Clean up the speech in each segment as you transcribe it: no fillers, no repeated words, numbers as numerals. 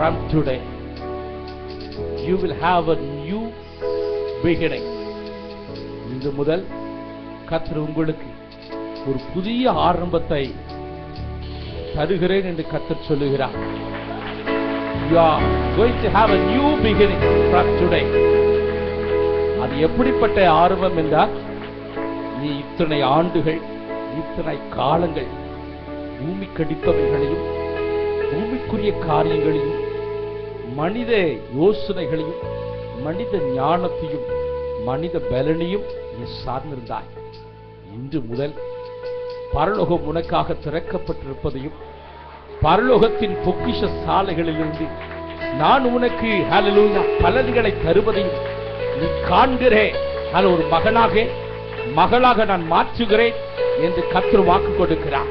From today, you will have a new beginning. இன்று முதல் கர்த்தர் உங்களுக்கு ஒரு புதிய ஆரம்பத்தை தருகிறேன் என்று கர்த்தர் சொல்லுகிறார். You are going to have a new beginning from today. அது எப்படிப்பட்ட ஆரம்பம் என்றால், நீ இத்தனை ஆண்டுகள், இத்தனை காலங்கள் பூமி கடிப்பவைகளையும் பூமிக்குரிய காரியங்களையும் மனித யோசனைகளையும் மனித ஞானத்தையும் மனித பலனையும் நீ சார்ந்திருந்தாய். இன்று முதல் பரலோகம் உனக்காக திறக்கப்பட்டிருப்பதையும் பரலோகத்தின் பொக்கிஷ சாலைகளிலிருந்து நான் உனக்கு ஹல்லேலூயா பலன்களை தருவதையும் நீ காண்கிறேன். ஒரு மகளாக நான் மாற்றுகிறேன் என்று கர்த்தர் வாக்கு கொடுக்கிறார்.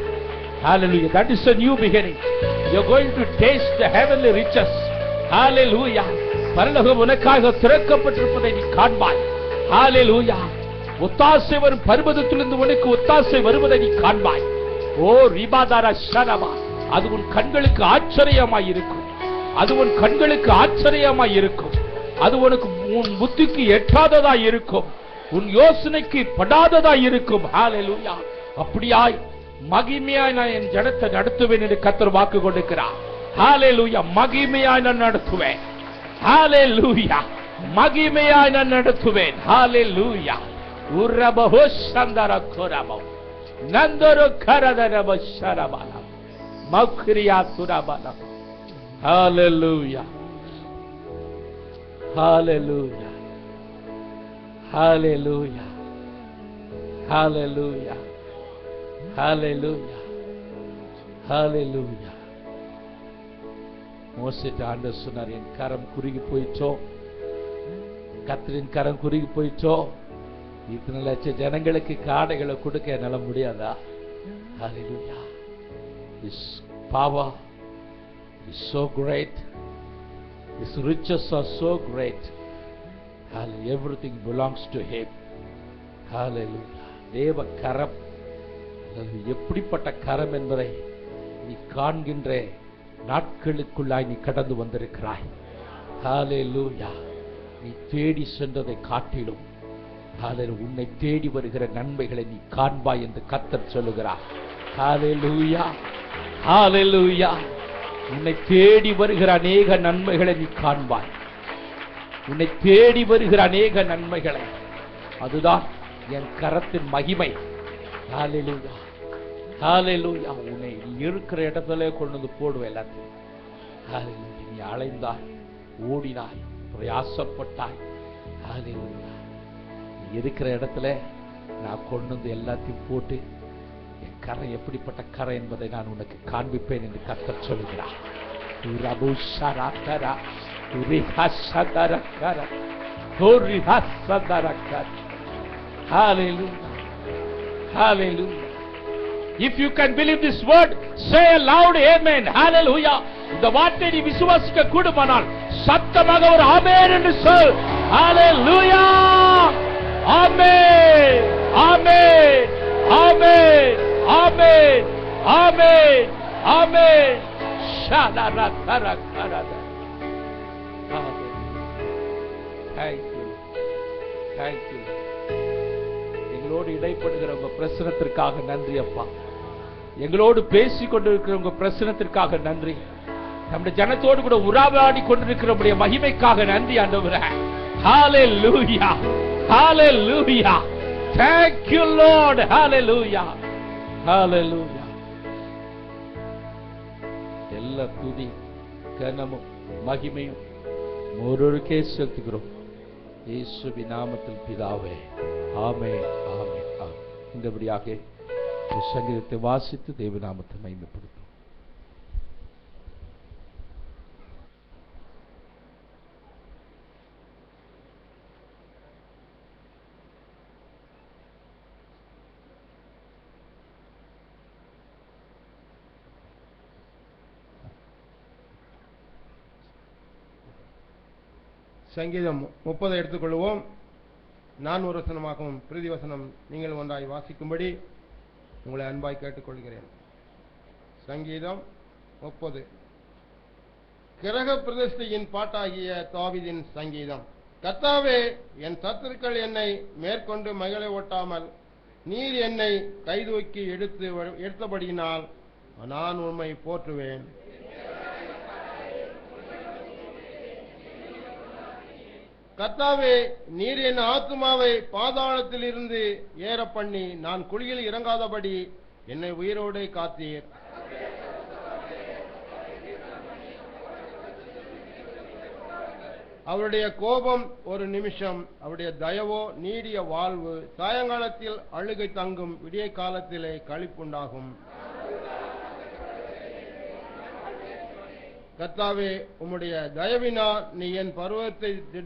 Hallelujah. That is a new beginning. You are going to taste the heavenly riches. Hallelujah. பரலோகம் உனக்காக திறக்கப்பட்டிருப்பதை நீ காண்பாய். Hallelujah. ஒத்தாசை வரும் பர்வதத்திலிருந்து உனக்கு ஒத்தாசை வருவதை நீ காண்பாய். ஓ ரிபாதாரா ஷரபா, அது உன் கண்களுக்கு ஆச்சரியமாய் இருக்கும். அது உன் கண்களுக்கு ஆச்சரியமாய் இருக்கும். அது உனக்கு உன் புத்திக்கு எட்டாததாய் இருக்கும். உன் யோசனைக்கு படாததாய் இருக்கும். ஹalleluya. அப்படியாய் மகிமையாய் நான் என் ஜனத்தை நடத்துவேன் என்று கர்த்தர் வாக்கு கொடுக்கிறார். ஹalleluya. மகிமையாய் நான் நடத்துவேன். ஹalleluya. மகிமையாய் நான் நடத்துவேன். ஹalleluya. உரபஹோ சந்தர கோரபோ நந்தரோ கரதரப ஷரபல மக்ரியா துரபல. ஹalleluya. Hallelujah. Hallelujah. Hallelujah. Hallelujah. Hallelujah. மோசேட்ட ஆண்டவர் சொன்னார், என் கரம் குறுகி போயிட்டோ, கர்த்தரின் கரம் குறுகி போயிட்டோ, இத்தனை லட்சம் ஜனங்களுக்கு காடைகளை கொடுக்க என்னால முடியாதா? Hallelujah. His power is so great. His riches are so great. Hallelujah. Everything belongs to Him. Hallelujah. தேவ கரம் எப்படிப்பட்ட கரம் என்பதை நீ காண்கின்ற நாட்களுக்குள்ளாய் நீ கடந்து வந்திருக்கிறாய். Hallelujah. நீ தேடி சென்றதை காட்டிலும் Hallelujah, உன்னை தேடி வருகிற நன்மைகளை நீ காண்பாய் என்று கர்த்தர் சொல்லுகிறார். Hallelujah. Hallelujah. உன்னை தேடி வருகிற அநேக நன்மைகளை நீ காண்பாய். உன்னை தேடி வருகிற அநேக நன்மைகளை, அதுதான் என் கரத்தின் மகிமை. ஹalleluya. ஹalleluya. உன்னை நீ இருக்கிற இடத்துல கொண்டு வந்து போடுவேன் எல்லாத்தையும். ஹalleluya. நீ அலைந்தாய், ஓடினாய், பிரயாசப்பட்டாய். ஹalleluya. நீ இருக்கிற இடத்துல நான் கொண்டு வந்து எல்லாத்தையும் போட்டு என் கரை எப்படிப்பட்ட கரை என்பதை நான் உனக்கு காண்பிப்பேன் என்று கர்த்தர் சொல்கிறார். Hallelujah. Hallelujah. If you can believe this word, say a loud amen. Hallelujah. இந்த வார்த்தையை நீ விசுவாசிக்க கூடுமானால் சத்தமாக ஒரு ஆமென் என்று சொல். Hallelujah. Amen. Amen. Amen. Amen. Amen. Amen. Shadara kara kara. Thank you. Thank you. எங்களோடு இடைப்படுகிற உங்க பிரசனத்திற்காக நன்றி அப்பா. எங்களோடு பேசிக் கொண்டிருக்கிற உங்க பிரசனத்திற்காக நன்றி. நம்முடைய ஜனத்தோடு கூட உறவாடி கொண்டிருக்கிற உங்களுடைய மகிமைக்காக நன்றி ஆண்டவரே. Hallelujah. Hallelujah. Thank you Lord. Hallelujah. Hallelujah. எல்லா துதி கனமும் மகிமையும் ஒருவருக்கே செலுத்துகிறோம். இயேசுவின் நாமத்தில் பிதாவே. ஆமென். ஆமென். ஆமென். இந்தபடியாக சங்கீதத்தை வாசித்து தேவ நாமத்தை மகிமைப்படுத்தும். சங்கீதம் 30 எடுத்துக்கொள்வோம். 4 வசனமாகவும் பிரதி வசனம் நீங்கள் ஒன்றாய் வாசிக்கும்படி உங்களை அன்பாய் கேட்டுக்கொள்கிறேன். சங்கீதம் 30. கிரக பிரதிஷ்டையின் பாட்டாகிய தாவீதின் சங்கீதம். கர்த்தாவே, என் சத்துருக்கள் என்னை மேற்கொண்டு மகிழ ஓட்டாமல் நீர் என்னை கைதூக்கி எடுத்தபடியினால் நான் உம்மை போற்றுவேன். கர்த்தாவே, நீர் என் ஆத்துமாவை பாதாளத்தில் இருந்து ஏற பண்ணி நான் குழியில் இறங்காதபடி என்னை உயிரோடு காத்தீர். அவருடைய கோபம் ஒரு நிமிஷம், அவருடைய தயவோ நீடிய வாழ்வு. சாயங்காலத்தில் அழுகை தங்கும், விடிய காலத்திலே களிப்புண்டாகும். கர்த்தாவே, உம்முடைய தயவினால் நீ என் பருவத்தை